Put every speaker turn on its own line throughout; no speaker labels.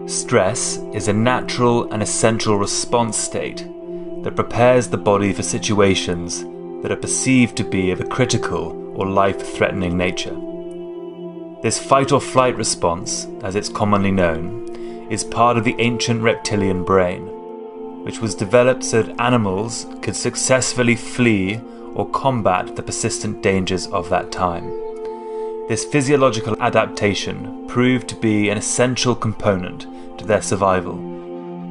Stress is a natural and essential response state that prepares the body for situations that are perceived to be of a critical or life-threatening nature. This fight or flight response, as it's commonly known, is part of the ancient reptilian brain, which was developed so that animals could successfully flee or combat the persistent dangers of that time. This physiological adaptation proved to be an essential component to their survival,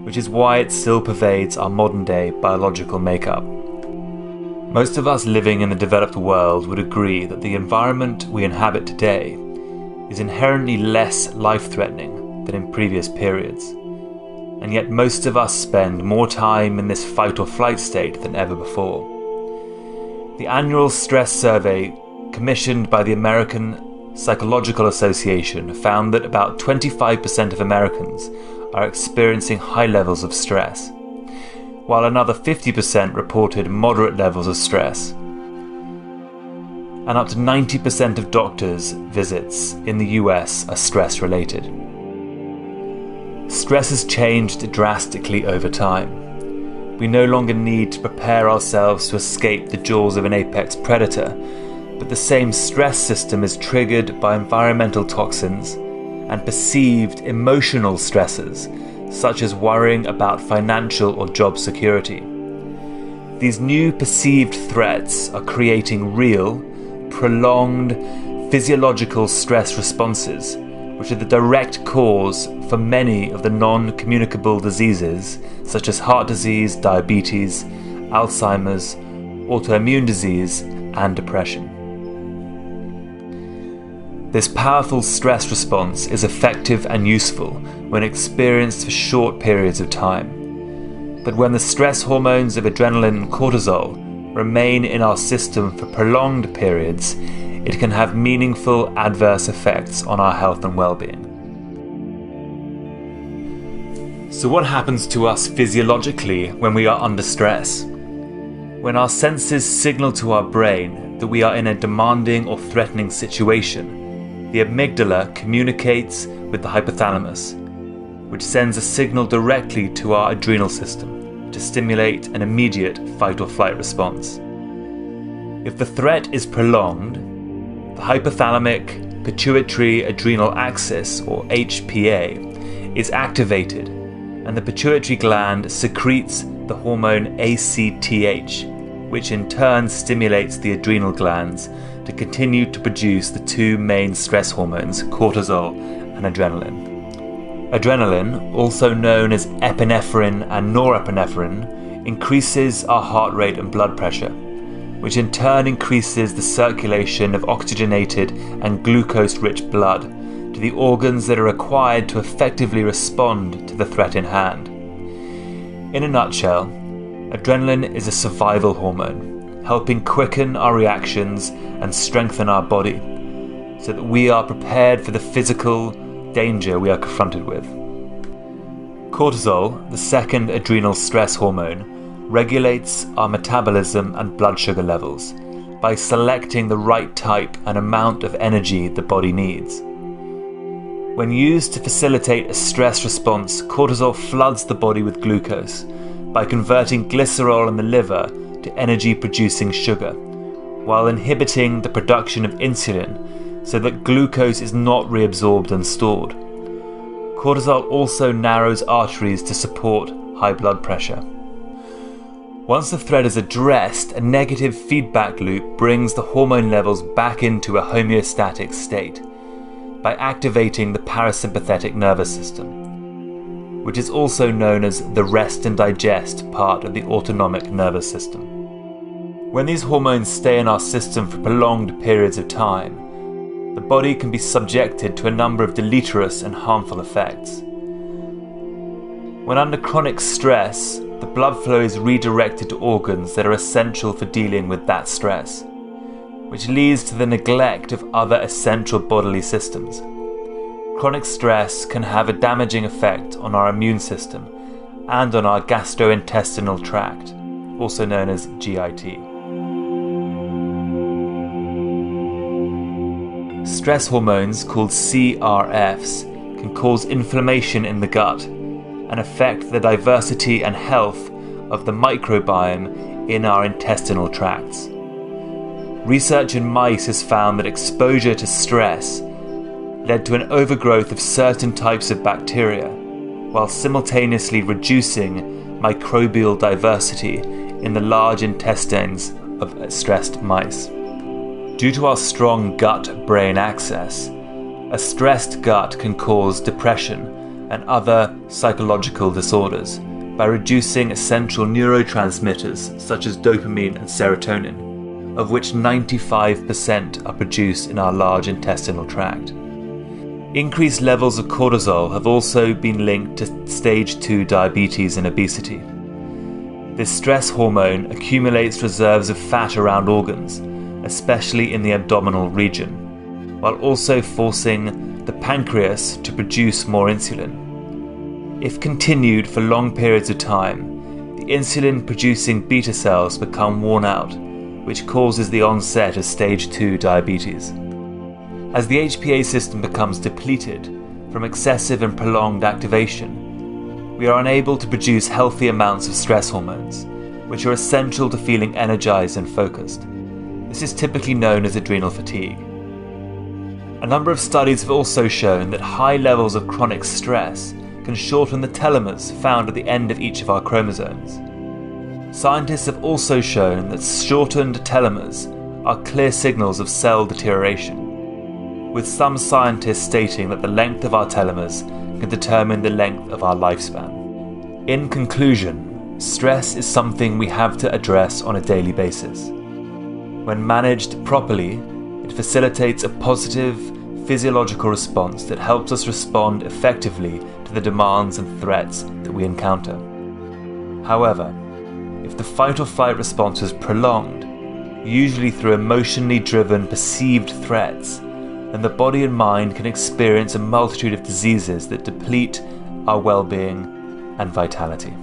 which is why it still pervades our modern-day biological makeup. Most of us living in the developed world would agree that the environment we inhabit today is inherently less life-threatening than in previous periods, and yet most of us spend more time in this fight or flight state than ever before. The annual stress survey commissioned by the American Psychological Association found that about 25% of Americans are experiencing high levels of stress, while another 50% reported moderate levels of stress. And up to 90% of doctors' visits in the US are stress-related. Stress has changed drastically over time. We no longer need to prepare ourselves to escape the jaws of an apex predator, but the same stress system is triggered by environmental toxins and perceived emotional stressors, such as worrying about financial or job security. These new perceived threats are creating real, prolonged physiological stress responses, which are the direct cause for many of the non-communicable diseases such as heart disease, diabetes, Alzheimer's, autoimmune disease, and depression. This powerful stress response is effective and useful when experienced for short periods of time. But when the stress hormones of adrenaline and cortisol remain in our system for prolonged periods, it can have meaningful adverse effects on our health and well-being. So what happens to us physiologically when we are under stress? When our senses signal to our brain that we are in a demanding or threatening situation, the amygdala communicates with the hypothalamus, which sends a signal directly to our adrenal system to stimulate an immediate fight or flight response. If the threat is prolonged, the hypothalamic pituitary adrenal axis, or HPA, is activated, and the pituitary gland secretes the hormone ACTH, which in turn stimulates the adrenal glands to continue to produce the two main stress hormones, cortisol and adrenaline. Adrenaline, also known as epinephrine and norepinephrine, increases our heart rate and blood pressure, which in turn increases the circulation of oxygenated and glucose-rich blood to the organs that are required to effectively respond to the threat in hand. In a nutshell, adrenaline is a survival hormone, helping quicken our reactions and strengthen our body so that we are prepared for the physical danger we are confronted with. Cortisol, the second adrenal stress hormone, regulates our metabolism and blood sugar levels by selecting the right type and amount of energy the body needs. When used to facilitate a stress response, cortisol floods the body with glucose by converting glycerol in the liver to energy-producing sugar, while inhibiting the production of insulin so that glucose is not reabsorbed and stored. Cortisol also narrows arteries to support high blood pressure. Once the threat is addressed, a negative feedback loop brings the hormone levels back into a homeostatic state by activating the parasympathetic nervous system, which is also known as the rest and digest part of the autonomic nervous system. When these hormones stay in our system for prolonged periods of time, the body can be subjected to a number of deleterious and harmful effects. When under chronic stress, the blood flow is redirected to organs that are essential for dealing with that stress, which leads to the neglect of other essential bodily systems. Chronic stress can have a damaging effect on our immune system and on our gastrointestinal tract, also known as GIT. Stress hormones, called CRFs, can cause inflammation in the gut and affect the diversity and health of the microbiome in our intestinal tracts. Research in mice has found that exposure to stress led to an overgrowth of certain types of bacteria, while simultaneously reducing microbial diversity in the large intestines of stressed mice. Due to our strong gut-brain axis, a stressed gut can cause depression and other psychological disorders by reducing essential neurotransmitters such as dopamine and serotonin, of which 95% are produced in our large intestinal tract. Increased levels of cortisol have also been linked to stage 2 diabetes and obesity. This stress hormone accumulates reserves of fat around organs, especially in the abdominal region, while also forcing the pancreas to produce more insulin. If continued for long periods of time, the insulin-producing beta cells become worn out, which causes the onset of stage 2 diabetes. As the HPA system becomes depleted from excessive and prolonged activation, we are unable to produce healthy amounts of stress hormones, which are essential to feeling energized and focused. This is typically known as adrenal fatigue. A number of studies have also shown that high levels of chronic stress can shorten the telomeres found at the end of each of our chromosomes. Scientists have also shown that shortened telomeres are clear signals of cell deterioration, with some scientists stating that the length of our telomeres can determine the length of our lifespan. In conclusion, stress is something we have to address on a daily basis. When managed properly, it facilitates a positive physiological response that helps us respond effectively to the demands and threats that we encounter. However, if the fight or flight response is prolonged, usually through emotionally driven perceived threats, then the body and mind can experience a multitude of diseases that deplete our well-being and vitality.